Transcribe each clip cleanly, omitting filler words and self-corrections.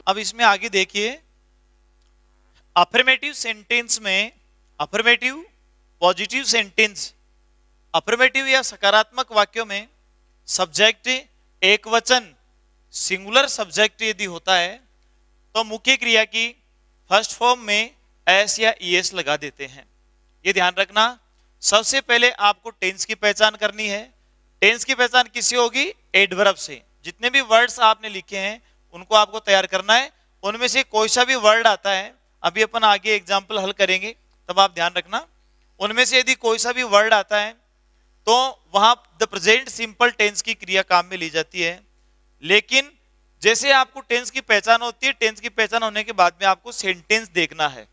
अब इसमें आगे देखिए, अफर्मेटिव सेंटेंस में, अफर्मेटिव पॉजिटिव सेंटेंस, अफर्मेटिव या सकारात्मक वाक्यों में सब्जेक्ट एक वचन सिंगुलर सब्जेक्ट यदि होता है तो मुख्य क्रिया की फर्स्ट फॉर्म में एस या ईएस लगा देते हैं। ये ध्यान रखना। सबसे पहले आपको टेंस की पहचान करनी है। टेंस की पहचान किससे होगी? एडवर्ब से। जितने भी वर्ड्स आपने लिखे हैं उनको आपको तैयार करना है। उनमें से कोई सा भी वर्ड आता है, अभी अपन आगे एग्जाम्पल हल करेंगे तब आप ध्यान रखना, उनमें से यदि कोई सा भी वर्ड आता है तो वहां द प्रेजेंट सिंपल टेंस की क्रिया काम में ली जाती है। लेकिन जैसे आपको टेंस की पहचान होती है, टेंस की पहचान होने के बाद में आपको सेंटेंस देखना है।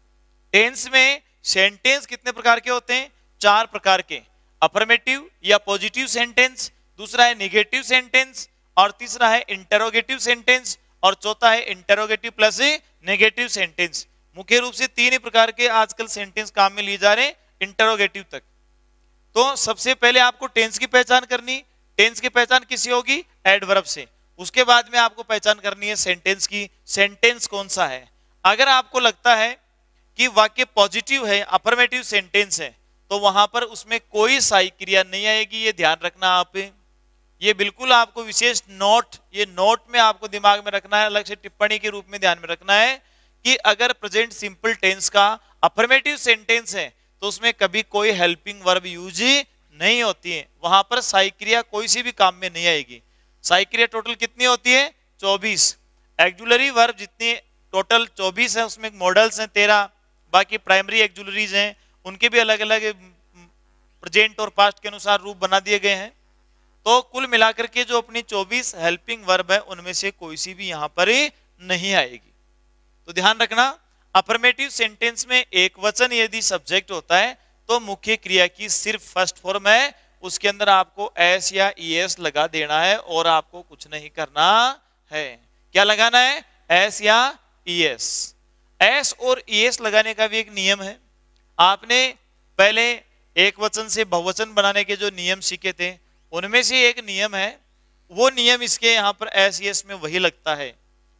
टेंस में सेंटेंस कितने प्रकार के होते हैं? 4 प्रकार के। अफर्मेटिव या पॉजिटिव सेंटेंस, दूसरा है नेगेटिव सेंटेंस, और तीसरा है इंटरोगेटिव सेंटेंस, और चौथा है इंटरोगेटिव प्लस नेगेटिव सेंटेंस। मुख्य रूप से 3 ही प्रकार के आजकल सेंटेंस काम में लिए जा रहे हैं इंटरोगेटिव तक। तो सबसे पहले आपको टेंस की पहचान करनी। टेंस की पहचान किसी होगी? एडवर्ब से। उसके बाद में आपको पहचान करनी है सेंटेंस की, सेंटेंस कौन सा है। अगर आपको लगता है कि वाक्य पॉजिटिव है, अफर्मेटिव सेंटेंस है, तो वहां पर उसमें कोई सहायक क्रिया नहीं आएगी। ये ध्यान रखना आप, ये बिल्कुल आपको विशेष नोट, ये नोट में आपको दिमाग में रखना है, अलग से टिप्पणी के रूप में ध्यान में रखना है कि अगर प्रेजेंट सिंपल टेंस का अफर्मेटिव सेंटेंस है तो उसमें कभी कोई हेल्पिंग वर्ब यूज नहीं होती है। वहां पर सहायक क्रिया कोई सी भी काम में नहीं आएगी। सहायक क्रिया टोटल कितनी होती है? 24। एक्जुलरी वर्ब जितनी टोटल 24 है, उसमें मॉडल्स हैं 13, बाकी प्राइमरी एक्जुलरीज हैं, उनके भी अलग अलग प्रेजेंट और पास्ट के अनुसार रूप बना दिए गए हैं। तो कुल मिलाकर के जो अपनी 24 हेल्पिंग वर्ब है उनमें से कोई सी भी यहां पर नहीं आएगी। तो ध्यान रखना, अफर्मेटिव सेंटेंस में एक वचन यदि सब्जेक्ट होता है तो मुख्य क्रिया की सिर्फ फर्स्ट फॉर्म है, उसके अंदर आपको एस या ईएस लगा देना है और आपको कुछ नहीं करना है। क्या लगाना है? एस या ईएस। एस और ईएस लगाने का भी एक नियम है। आपने पहले एक वचन से बहुवचन बनाने के जो नियम सीखे थे उनमें से एक नियम है, वो नियम इसके यहाँ पर एस ईएस में वही लगता है।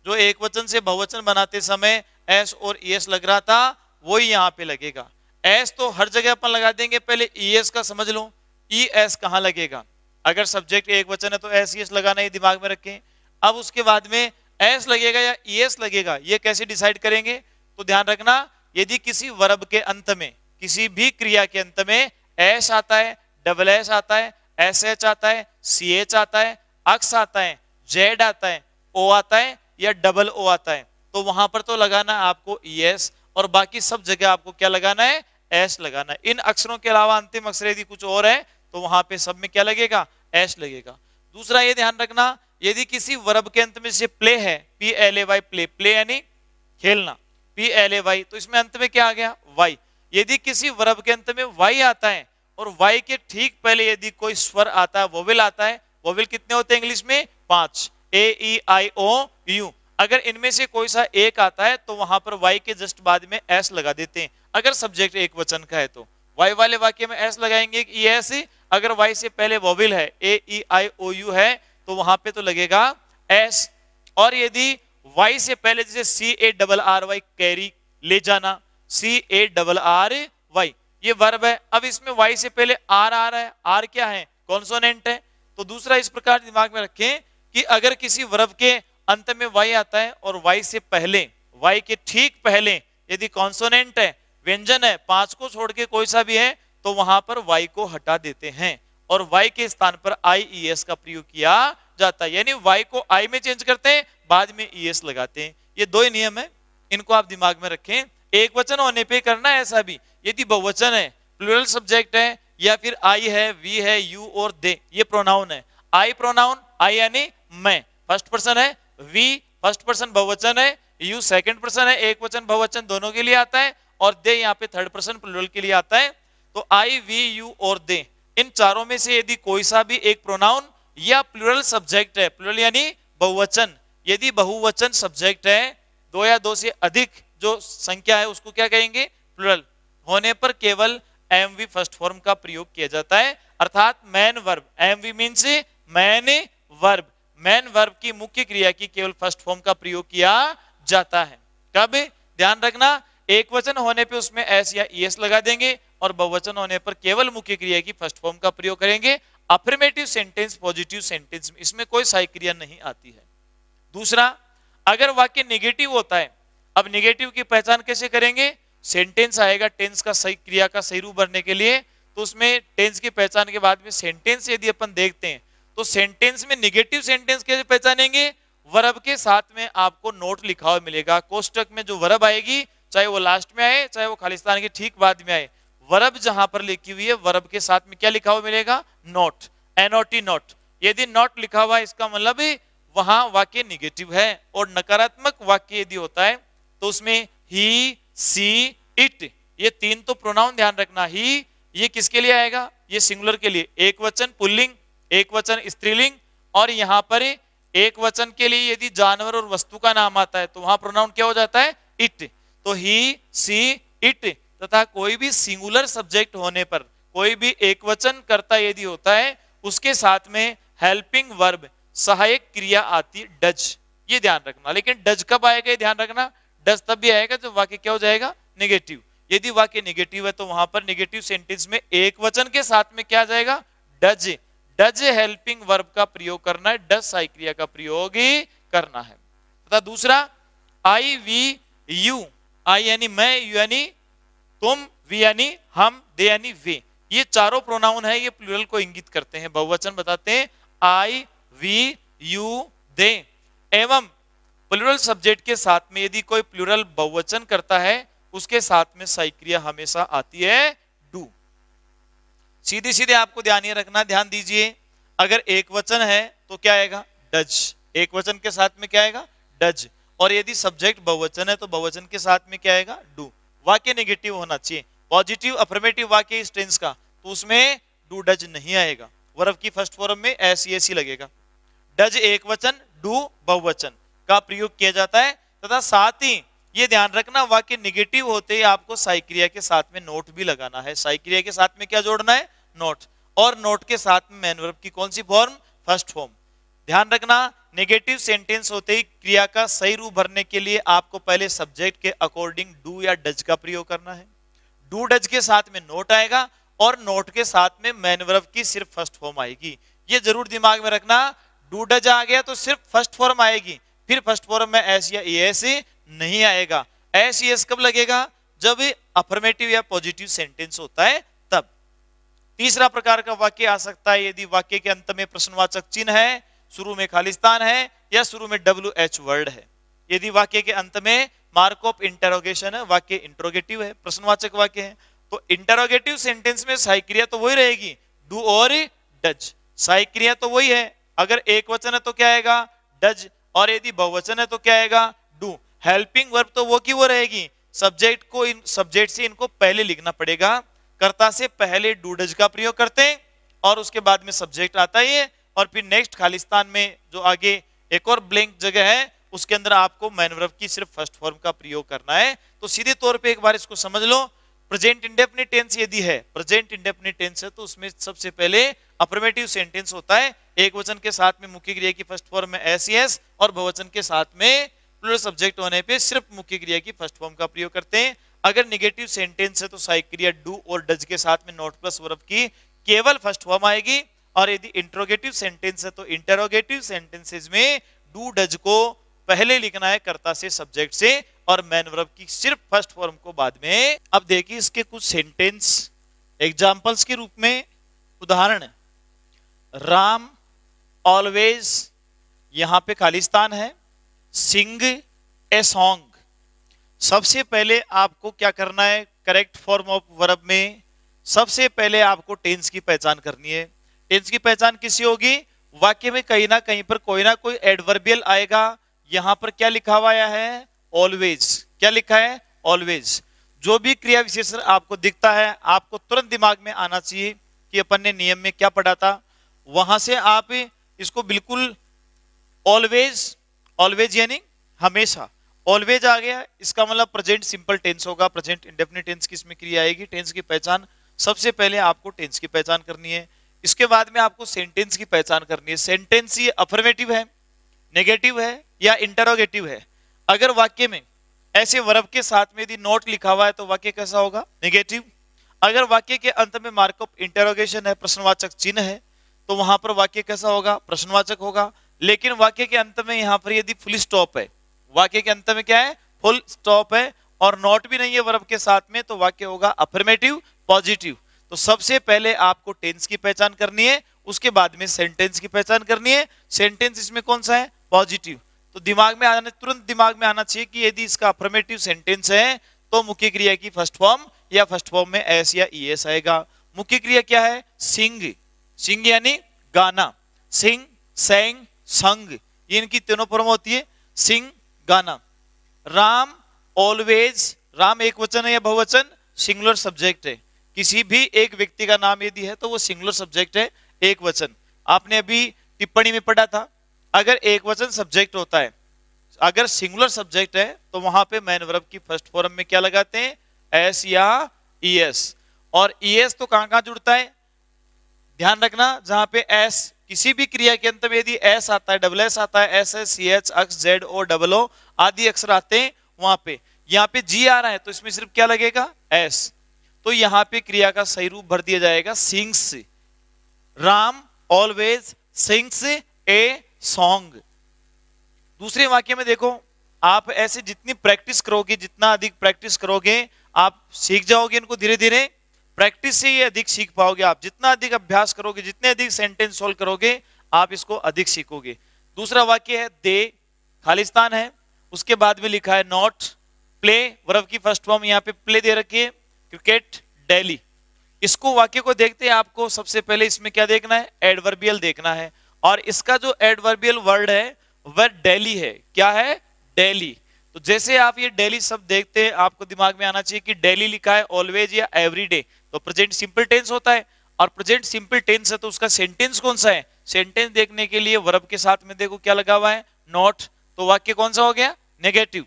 जो एक वचन से बहुवचन बनाते समय एस और ईएस लग रहा था वही यहाँ पे लगेगा। एस तो हर जगह अपन लगा देंगे, पहले ईएस का समझ लो, ई एस कहाँ लगेगा। अगर सब्जेक्ट एक वचन है तो एस ईएस लगाना ही दिमाग में रखें। अब उसके बाद में एस लगेगा या ईएस लगेगा, ये कैसे डिसाइड करेंगे? तो ध्यान रखना, यदि किसी वर्ब के अंत में, किसी भी क्रिया के अंत में एस आता है, डबल एस आता है, एस एच आता है, सी एच आता है, अक्स आता है, जेड आता है, ओ आता है या डबल ओ आता है, तो वहां पर तो लगाना आपको ईएस, और बाकी सब जगह आपको क्या लगाना है? एस लगाना है। इन अक्षरों के अलावा अंतिम अक्षर यदि कुछ और है तो वहां पे सब में क्या लगेगा? एस लगेगा। दूसरा ये ध्यान रखना, यदि किसी वर्ब के अंत में से प्ले है, P L A Y, play, play यानी खेलना, पी एल ए वाई, तो इसमें अंत में क्या आ गया? वाई। यदि किसी वर्ब के अंत में वाई आता है और वाई के ठीक पहले यदि कोई स्वर आता है, वोवेल आता है, वोवेल कितने होते हैं इंग्लिश में? 5, ए ई आई ओ यू। अगर इनमें से कोई सा एक आता है तो वहां पर वाई के जस्ट बाद में एस लगा देते हैं। अगर सब्जेक्ट एक वचन का है तो वाई वाले वाक्य में एस लगाएंगे ई एस। अगर वाई से पहले वोवेल है, ए ई आई ओ यू है, तो वहां पे तो लगेगा एस। और यदि वाई से पहले जैसे C A double R Y, carry, ले जाना, C A double R Y, ये वर्ब है। अब इसमें वाई से पहले आर आ रहा है, आर क्या है? कॉन्सोनेंट है। तो दूसरा इस प्रकार दिमाग में रखें कि अगर किसी वर्ब के अंत में वाई आता है और वाई से पहले, वाई के ठीक पहले यदि कॉन्सोनेंट है, व्यंजन है, 5 को छोड़ के कोई सा भी है, तो वहां पर वाई को हटा देते हैं और वाई के स्थान पर आई ई एस का प्रयोग किया जाता है। यानी वाई को आई में चेंज करते हैं, बाद में ई एस लगाते हैं। ये 2 ही नियम है, इनको आप दिमाग में रखें। एक वचन होने पे करना है ऐसा भी। यदि बहुवचन है, प्लूरल सब्जेक्ट है, या फिर आई है, वी है, यू और दे, ये प्रोनाउन है। आई प्रोनाउन, आई यानी मैं, फर्स्ट पर्सन है, वी फर्स्ट पर्सन बहुवचन है, यू सेकंड पर्सन है, एक वचन बहुवचन दोनों के लिए आता है, और दे यहाँ पे थर्ड पर्सन प्लूरल के लिए आता है। तो आई, वी, यू और दे, इन चारों में से यदि कोई सा भी एक प्रोनाउन या प्लूरल सब्जेक्ट है, प्लूरल यानी बहुवचन, यदि बहुवचन सब्जेक्ट है, 2 या 2 से अधिक जो संख्या है उसको क्या कहेंगे? प्लूरल होने पर केवल एमवी फर्स्ट फॉर्म का प्रयोग किया जाता है, अर्थात main verb. MV means main verb. Main verb की मुख्य क्रिया की केवल फर्स्ट फॉर्म का प्रयोग किया जाता है। कब? ध्यान रखना, एक वचन होने पे उसमें एस या ईएस लगा देंगे और बहुवचन होने पर केवल मुख्य क्रिया की फर्स्ट फॉर्म का प्रयोग करेंगे। अफर्मेटिव सेंटेंस, पॉजिटिव सेंटेंस में इसमें कोई सहायक क्रिया नहीं आती है। दूसरा, अगर वाक्य नेगेटिव होता है, अब नेगेटिव की पहचान कैसे करेंगे? सेंटेंस आएगा टेंस का सही क्रिया का सही रूप भरने के लिए, तो उसमें टेंस की पहचान के बाद में सेंटेंस यदि अपन देखते हैं तो सेंटेंस में नेगेटिव सेंटेंस कैसे पहचानेंगे? वर्ब के साथ में आपको नोट लिखा हुआ मिलेगा। कोष्टक में जो वर्ब आएगी, चाहे वो लास्ट में आए चाहे वो खालिस्तान के ठीक बाद में आए, वर्ब जहां पर लिखी हुई है वर्ब के साथ में क्या लिखा हुआ मिलेगा? Note, NOT note. यदि नोट लिखा हुआ है इसका मतलब वहां वाक्य निगेटिव है। और नकारात्मक वाक्य यदि होता है तो उसमें ही, सी, इट, ये तीन तो प्रोनाउन ध्यान रखना। ही ये किसके लिए आएगा? ये सिंगुलर के लिए, एक वचन पुल्लिंग, एक वचन स्त्रीलिंग। और यहां पर एक वचन के लिए यदि जानवर और वस्तु का नाम आता है तो वहां प्रोनाउन क्या हो जाता है? इट। तो ही, सी, इट तथा कोई भी सिंगुलर सब्जेक्ट होने पर, कोई भी एक वचन कर्ता यदि होता है उसके साथ में हेल्पिंग वर्ब, सहायक क्रिया आती है डज। ये ध्यान रखना। लेकिन डज कब आएगा ये ध्यान रखना, डज तब भी आएगा जब वाक्य क्या हो जाएगा? नेगेटिव। यदि वाक्य नेगेटिव है तो वहां पर नेगेटिव सेंटेंस में एक वचन के साथ में क्या आ जाएगा? डज। डज हेल्पिंग वर्ब का प्रयोग करना है, डज सहायक क्रिया का प्रयोग ही करना है। तथा दूसरा, आई, वी, यू, आई यानी मैं, यू यानी तुम, वी यानी हम, दे यानी वे, ये चारों प्रोनाउन है, ये प्लूरल को इंगित करते हैं, बहुवचन बताते हैं। आई, वी, यू, दे। एवं प्लूरल सब्जेक्ट के साथ में यदि कोई प्लूरल बहुवचन करता है उसके साथ में सहायक क्रिया हमेशा आती है डू। सीधे सीधे आपको ध्यान ये रखना, ध्यान दीजिए, अगर एक वचन है तो क्या आएगा? डज। एक वचन के साथ में क्या आएगा? डज। और यदि सब्जेक्ट बहुवचन है तो बहुवचन के साथ में क्या आएगा? डू। वाक्य नेगेटिव होना चाहिए। पॉजिटिव अफर्मेटिव वाक्य इस टेंस का तो उसमें डू डज नहीं आएगा, वर्ब की फर्स्ट फॉर्म में एस ही लगेगा। डज एक वचन, डू बहुवचन का प्रयोग किया जाता है। तथा साथ ही ये ध्यान रखना, वाक्य नेगेटिव होते ही आपको सहायक क्रिया के साथ में नोट भी लगाना है। सहायक क्रिया के साथ में क्या जोड़ना है? नोट। और नोट के साथ में मैन वर्ब की कौन सी फॉर्म? First form. ध्यान रखना, नेगेटिव सेंटेंस होते ही क्रिया का सही रूप भरने के लिए आपको पहले सब्जेक्ट के अकॉर्डिंग डू या डज का प्रयोग करना है। डू डज के साथ में नोट आएगा और नोट के साथ में मैन वर्ब की सिर्फ फर्स्ट फॉर्म आएगी। ये जरूर दिमाग में रखना, डू डज आ गया तो सिर्फ फर्स्ट फॉर्म आएगी, फिर फर्स्ट फॉर्म में एस या एस नहीं आएगा। एस एस कब लगेगा? जब अफर्मेटिव या पॉजिटिव सेंटेंस होता है तब। तीसरा प्रकार का वाक्य आ सकता है यदि वाक्य के अंत में प्रश्नवाचक चिन्ह है, शुरू में खालिस्तान है या शुरू में WH वर्ड है। यदि वाक्य के अंत में मार्क ऑफ इंटरोगेशन है, वाक्य इंट्रोगेटिव है, प्रश्नवाचक वाक्य है, तो इंटरोगेटिव सेंटेंस में सहायक क्रिया तो वही रहेगी, डू और डज। सहायक क्रिया तो वही है। अगर एक वचन है तो क्या आएगा? डज। और यदि बहुवचन है तो क्या आएगा? डू। हेल्पिंग वर्ब तो वो की वो रहेगी। सब्जेक्ट से इनको पहले लिखना पड़ेगा। कर्ता से पहले डू डज का प्रयोग करते हैं और उसके बाद में सब्जेक्ट आता है और फिर नेक्स्ट खालिस्तान में जो आगे एक और ब्लैंक जगह है उसके अंदर आपको मैन वर्ब की सिर्फ फर्स्ट फॉर्म का प्रयोग करना है। तो सीधे तौर पे एक बार इसको समझ लो, प्रेजेंट इंडेफिनिट टेंस यदि है, प्रेजेंट इंडेफिनिट टेंस है तो उसमें सबसे पहले अफर्मेटिव सेंटेंस होता है। एक वचन के साथ में मुख्य क्रिया की फर्स्ट फॉर्म में एस एस और बहुवचन के साथ में प्लूरल सब्जेक्ट होने पे सिर्फ मुख्य क्रिया की फर्स्ट फॉर्म का प्रयोग करते हैं। अगर नेगेटिव सेंटेंस है तो सहायक क्रिया डू और डज के साथ में नॉट प्लस वर्ब की केवल फर्स्ट फॉर्म आएगी। और यदि इंट्रोगेटिव सेंटेंस है तो इंटरोगेटिव सेंटेंसेस में डू डज को पहले लिखना है कर्ता से सब्जेक्ट से और मैन वर्ब की सिर्फ फर्स्ट फॉर्म को बाद में। अब देखिए इसके कुछ सेंटेंस एग्जांपल्स के रूप में उदाहरण, राम ऑलवेज, यहां पे खालिस्तान है, सिंग ए सॉन्ग। सबसे पहले आपको क्या करना है? करेक्ट फॉर्म ऑफ वर्ब में सबसे पहले आपको टेंस की पहचान करनी है। टेंस की पहचान किसी होगी? वाक्य में कहीं ना कोई एडवर्बियल आएगा। यहां पर क्या लिखा हुआ है? ऑलवेज। क्या लिखा है? ऑलवेज। जो भी क्रिया विशेषण आपको दिखता है आपको तुरंत दिमाग में आना चाहिए कि अपन ने नियम में क्या पढ़ा था, वहां से आप इसको बिल्कुल ऑलवेज, ऑलवेज यानी हमेशा, ऑलवेज आ गया इसका मतलब प्रेजेंट सिंपल टेंस होगा। प्रेजेंट इंडेफिनिट टेंस की इसमें क्रिया आएगी। टेंस की पहचान सबसे पहले आपको टेंस की पहचान करनी है। इसके बाद में आपको सेंटेंस की पहचान करनी है। सेंटेंस ये अफर्मेटिव है, नेगेटिव है या इंटरोगेटिव है। अगर वाक्य में ऐसे वर्ब के साथ में यदि नॉट लिखा हुआ है तो वाक्य कैसा होगा? नेगेटिव। अगर वाक्य के अंत में मार्क ऑफ इंटरोगेशन है, प्रश्नवाचक चिन्ह है, तो वहां पर वाक्य कैसा होगा? प्रश्नवाचक होगा। लेकिन वाक्य के अंत में यहां पर यदि फुल स्टॉप है, वाक्य के अंत में क्या है? फुल स्टॉप है, और नॉट भी नहीं है वर्ब के साथ में, तो वाक्य होगा अफर्मेटिव पॉजिटिव। तो सबसे पहले आपको टेंस की पहचान करनी है, उसके बाद में सेंटेंस की पहचान करनी है। सेंटेंस इसमें कौन सा है? पॉजिटिव। तो दिमाग में आना, तुरंत दिमाग में आना चाहिए कि यदि इसका अफर्मेटिव सेंटेंस है तो मुख्य क्रिया की फर्स्ट फॉर्म या फर्स्ट फॉर्म में एस या ईएस आएगा। मुख्य क्रिया क्या है? सिंग। सिंग यानी गाना। सिंग, सेंग, संग, ये इनकी तीनों फॉर्म होती है। सिंग, गाना। राम ऑलवेज, राम एक वचन है या बहुवचन? सिंगुलर सब्जेक्ट है। किसी भी एक व्यक्ति का नाम यदि है तो वो सिंगुलर सब्जेक्ट है, एक वचन। आपने अभी टिप्पणी में पढ़ा था, अगर एक वचन सब्जेक्ट होता है, अगर सिंगुलर सब्जेक्ट है तो वहां पे मैन वर्ब की फर्स्ट फॉर्म में क्या लगाते हैं? एस या ईएस। और ईएस तो कहां कहां जुड़ता है? ध्यान रखना, जहां पे एस, किसी भी क्रिया के अंत में यदि एस आता है, डबल एस आता है, S S C H X Z O double O आदि अक्षर आते हैं वहां पे। यहाँ पे जी आ रहा है तो इसमें सिर्फ क्या लगेगा? एस। तो यहाँ पे क्रिया का सही रूप भर दिया जाएगा sings. Ram always sings a song. दूसरे वाक्य में देखो, आप ऐसे जितनी प्रैक्टिस करोगे, जितना अधिक प्रैक्टिस करोगे, आप सीख जाओगे इनको धीरे धीरे। प्रैक्टिस से ये अधिक सीख पाओगे आप। जितना अधिक अभ्यास करोगे, जितने अधिक सेंटेंस सोल्व करोगे, आप इसको अधिक सीखोगे। दूसरा वाक्य है दे, खालिस्तान है, उसके बाद में लिखा है नॉट। प्ले, वर्ब की फर्स्ट फॉर्म यहाँ पे प्ले दे रखी है। क्रिकेट, दिल्ली। इसको वाक्य को देखते हैं आपको सबसे पहले इसमें क्या देखना है? एडवर्बियल देखना है। और इसका जो एडवर्बियल वर्ड है वह दिल्ली है। क्या है? दिल्ली। तो जैसे आप ये डेली शब्द देखते हैं, आपको दिमाग में आना चाहिए कि डेली लिखा है ऑलवेज या एवरीडे, तो प्रेजेंट सिंपल टेंस होता है। और प्रेजेंट सिंपल टेंस है तो उसका सेंटेंस कौन सा है? सेंटेंस देखने के लिए वर्ब के साथ में देखो क्या लगा हुआ है? नॉट। तो वाक्य कौन सा हो गया? नेगेटिव।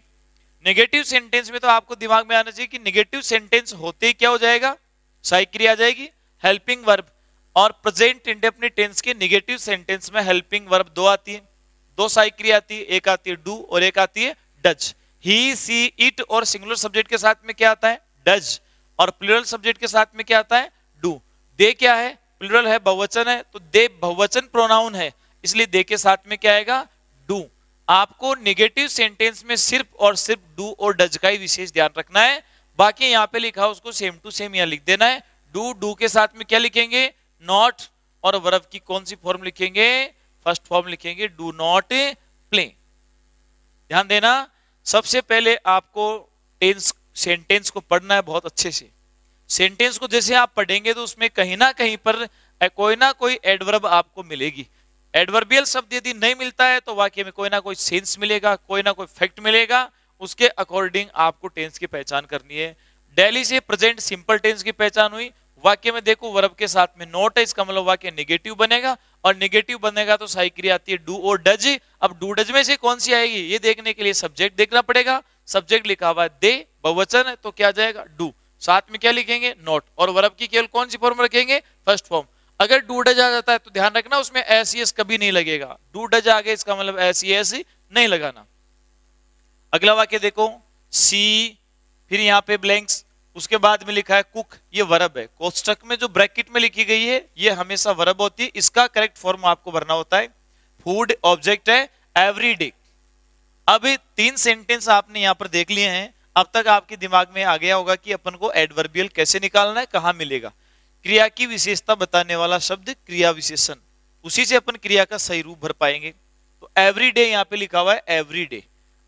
नेगेटिव सेंटेंस में तो आपको दिमाग में आना चाहिए कि नेगेटिव सेंटेंस होते ही क्या हो जाएगा? सहायक क्रिया आ जाएगी, हेल्पिंग वर्ब। और प्रेजेंट इंडेफिनिट टेंस के नेगेटिव सेंटेंस में हेल्पिंग वर्ब दो आती है, दो सहायक क्रिया आती है, एक आती है डू और एक आती है डज। ही, सी, इट और सिंगुलर सब्जेक्ट के साथ में क्या आता है? डज। और प्लूरल सब्जेक्ट के साथ में क्या आता है? डू। दे क्या है? प्लूरल है, बहुवचन है, तो दे बहुवचन प्रोनाउन है, इसलिए दे के साथ में क्या आएगा? डू। आपको नेगेटिव सेंटेंस में सिर्फ और सिर्फ डू और डज का ही विशेष ध्यान रखना है। बाकी यहाँ पे लिखा है उसको सेम टू सेम यहाँ लिख देना है। डू, डू के साथ में क्या लिखेंगे? नॉट। और वर्ब की कौन सी फॉर्म लिखेंगे? फर्स्ट फॉर्म लिखेंगे, डू नॉट प्ले। ध्यान देना, सबसे पहले आपको टेंस सेंटेंस को पढ़ना है बहुत अच्छे से। सेंटेंस को जैसे आप पढ़ेंगे तो उसमें कहीं ना कहीं पर कोई ना कोई एडवर्ब आपको मिलेगी। एडवर्बियल शब्द यदि नहीं मिलता है तो वाक्य में कोई ना कोई सेंस मिलेगा, कोई ना कोई फैक्ट मिलेगा, उसके अकॉर्डिंग आपको टेंस की पहचान करनी है। दिल्ली से प्रेजेंट सिंपल टेंस की पहचान हुई। वाक्य में देखो वर्ब के साथ में नॉट है, इसका मतलब वाक्य नेगेटिव बनेगा, और नेगेटिव बनेगा तो सहायक क्रिया आती है डू और डज। अब डू डज में से कौन सी आएगी ये देखने के लिए सब्जेक्ट देखना पड़ेगा। सब्जेक्ट लिखा हुआ है दे, बहुवचन है तो क्या जाएगा? डू। साथ में क्या लिखेंगे? नॉट। और वर्ब की केवल कौन सी फॉर्म रखेंगे? First form. अगर डू डज आ जाता है तो ध्यान रखना उसमें एस एस कभी नहीं लगेगा। डू डज आ गए इसका मतलब एस एस नहीं लगाना। अगला वाक्य देखो, सी, फिर यहाँ पे ब्लैंक्स, उसके बाद में लिखा है कुक, ये वर्ब है। कोष्टक में जो ब्रैकेट में लिखी गई है ये हमेशा वर्ब होती है, इसका करेक्ट फॉर्म आपको भरना होता है। फूड ऑब्जेक्ट है, एवरीडे। अब 3 सेंटेंस आपने यहाँ पर देख लिए हैं। अब तक आपके दिमाग में आ गया होगा कि अपन को एडवर्बियल कैसे निकालना है, कहाँ मिलेगा। क्रिया की विशेषता बताने वाला शब्द क्रिया विशेषण, उसी से अपन क्रिया का सही रूप भर पाएंगे। तो एवरीडे यहाँ पे लिखा हुआ है एवरीडे।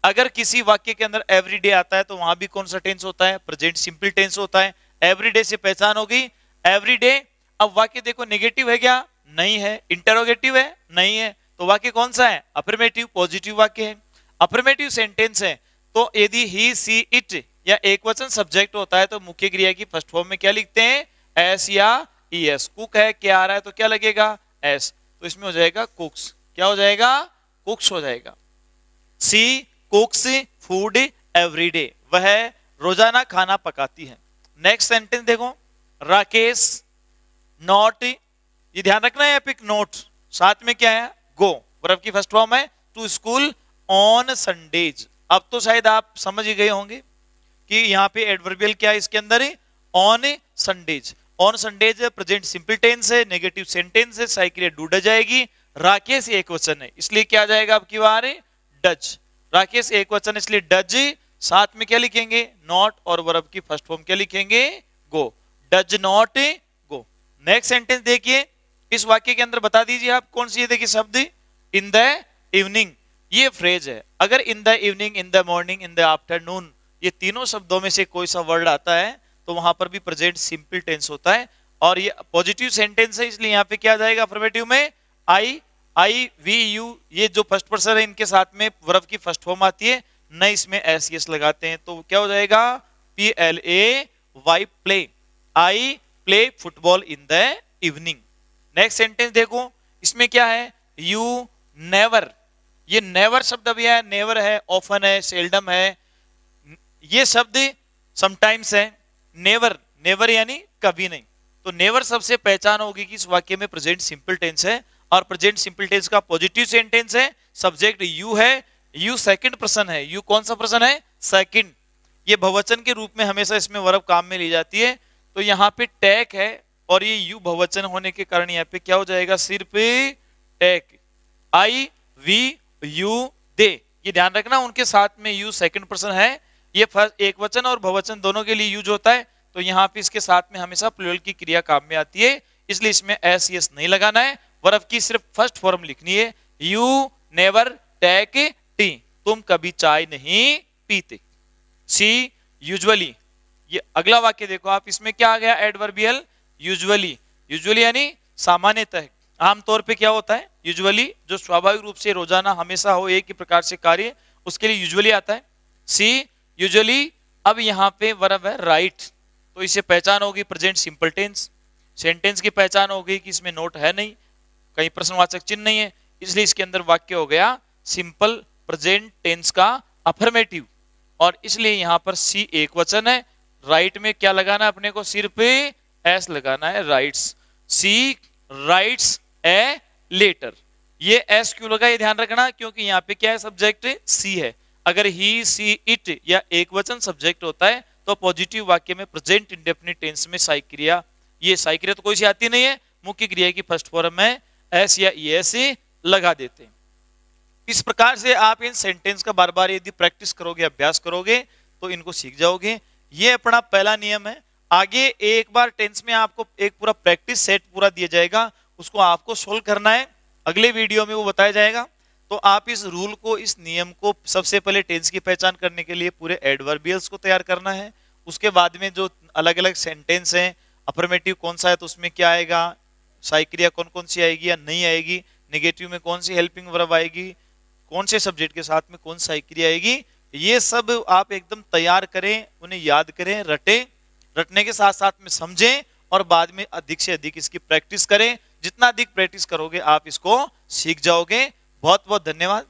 अगर किसी वाक्य के अंदर एवरीडे आता है तो वहां भी कौन सा टेंस होता है? प्रेजेंट सिंपल टेंस होता है। एवरीडे से पहचान हो गई, एवरीडे। अब वाक्य देखो नेगेटिव है क्या? नहीं है। इंटरोगेटिव है? नहीं है। तो वाक्य कौन सा है? अफर्मेटिव पॉजिटिव वाक्य है। अफर्मेटिव सेंटेंस है तो यदि ही, सी, इट या एक वचन सब्जेक्ट होता है तो मुख्य क्रिया की फर्स्ट फॉर्म में क्या लिखते हैं? एस या ईएस। कुक है, क्या आ रहा है तो क्या लगेगा? एस। तो इसमें हो जाएगा कुक्स। क्या हो जाएगा? कुक्स हो जाएगा। सी कुक्स फूड एवरीडे, वह रोजाना खाना पकाती है। नेक्स्ट सेंटेंस देखो, राकेश नॉट, ये ध्यान रखना है एपिक नोट, साथ में क्या है? गो, वर्ब की फर्स्ट फॉर्म है टू स्कूल ऑन संडेज। अब तो शायद आप समझ ही गए होंगे कि यहाँ पे एडवर्बियल क्या है इसके अंदर है, on Sundays. On Sundays present simple tense है, नेगेटिव सेंटेंस है, साइक्रिया डू डज आएगी, राकेश एक वचन है इसलिए क्या जाएगा आपकी बार डज। राकेश एक वचन इसलिए डज, साथ में क्या लिखेंगे नॉट, और वर्ब की फर्स्ट फॉर्म क्या लिखेंगे go, does not go. Next sentence देखिए, इस वाक्य के अंदर बता दीजिए आप कौन सी है, देखिए शब्द इन द इवनिंग, ये फ्रेज है। अगर in the evening, in the morning, in the afternoon ये तीनों शब्दों में से कोई सा वर्ड आता है तो वहां पर भी प्रेजेंट सिंपल टेंस होता है, और ये पॉजिटिव सेंटेंस है इसलिए यहाँ पे क्या जाएगा अफर्मेटिव में आई वी यू, ये जो फर्स्ट पर्सन है इनके साथ में वर्ब की फर्स्ट फॉर्म आती है, न इसमें एस यस लगाते हैं तो क्या हो जाएगा PLAY play, I play football in the evening. Next sentence देखो, इसमें क्या है यू नेवर, ये नेवर शब्द अभी है, नेवर है, ऑफन है, सेल्डम है, ये शब्द समटाइम्स है, नेवर, नेवर यानी कभी नहीं। तो नेवर सबसे पहचान होगी कि इस वाक्य में प्रेजेंट सिंपल टेंस है, और प्रेजेंट सिंपल टेंस का पॉजिटिव सेंटेंस है, सब्जेक्ट यू है, यू सेकंड पर्सन है, यू कौन सा पर्सन है सेकंड, ये बहुवचन के रूप में हमेशा इसमें वर्ब काम में ली जाती है। तो यहाँ पे टेक है और ये यू बहुवचन होने के कारण यहाँ पे क्या हो जाएगा सिर्फ take, I we you they, ये ध्यान रखना उनके साथ में यू सेकंड पर्सन है, ये फर्स्ट एक वचन और बहुवचन दोनों के लिए यूज होता है, तो यहाँ पे इसके साथ में हमेशा प्लूरल की क्रिया काम में आती है, इसलिए इसमें एस यस नहीं लगाना है, वर्ब की सिर्फ फर्स्ट फॉर्म लिखनी है, यू नेवर टेक टी, तुम कभी चाय नहीं पीते। सी यूजुअली, ये अगला वाक्य देखो आप, इसमें क्या आ गया एडवर्बियल यूजुअली, यूजुअली यानी सामान्यतः, आमतौर पे क्या होता है यूजुअली, जो स्वाभाविक रूप से रोजाना हमेशा हो एक ही प्रकार से कार्य, उसके लिए यूजुअली आता है। सी यूजुअली, अब यहाँ पे वर्ब है राइट, तो इसे पहचान होगी प्रेजेंट सिंपल टेंस, सेंटेंस की पहचान होगी कि इसमें नोट है नहीं, कहीं प्रश्नवाचक चिन्ह नहीं है, इसलिए इसके अंदर वाक्य हो गया सिंपल प्रेजेंट टेंस का अफर्मेटिव, और इसलिए यहाँ पर सी एक वचन है, राइट में क्या लगाना है अपने को सिर्फ एस लगाना है, writes, she writes a letter, ये एस क्यों लगा ये ध्यान रखना, क्योंकि यहाँ पे क्या है सब्जेक्ट सी है, अगर ही सी इट या एक वचन सब्जेक्ट होता है तो पॉजिटिव वाक्य में प्रेजेंट इंडेफिनिट टेंस में साइक्रिया, ये साइक्रिया तो कोई सी आती नहीं है, मुख्य क्रिया की फर्स्ट फॉर्म में एस या ईएस लगा देते हैं। इस प्रकार से आप इन सेंटेंस का बार बार यदि प्रैक्टिस करोगे, अभ्यास करोगे तो इनको सीख जाओगे। ये अपना पहला नियम है। आगे एक बार टेंस में आपको एक पूरा प्रैक्टिस सेट पूरा दिया जाएगा, उसको आपको सोल्व करना है, अगले वीडियो में वो बताया जाएगा। तो आप इस रूल को, इस नियम को सबसे पहले टेंस की पहचान करने के लिए पूरे एडवर्बियल्स को तैयार करना है, उसके बाद में जो अलग अलग सेंटेंस हैं, अफर्मेटिव कौन सा है तो उसमें क्या आएगा, साइक्रिया कौन कौन सी आएगी या नहीं आएगी, नेगेटिव में कौन सी हेल्पिंग वर्ब आएगी, कौन से सब्जेक्ट के साथ में कौन सी साइक्रिया आएगी, ये सब आप एकदम तैयार करें, उन्हें याद करें, रटें, रटने के साथ साथ में समझें और बाद में अधिक से अधिक इसकी प्रैक्टिस करें। जितना अधिक प्रैक्टिस करोगे आप इसको सीख जाओगे। बहुत बहुत धन्यवाद।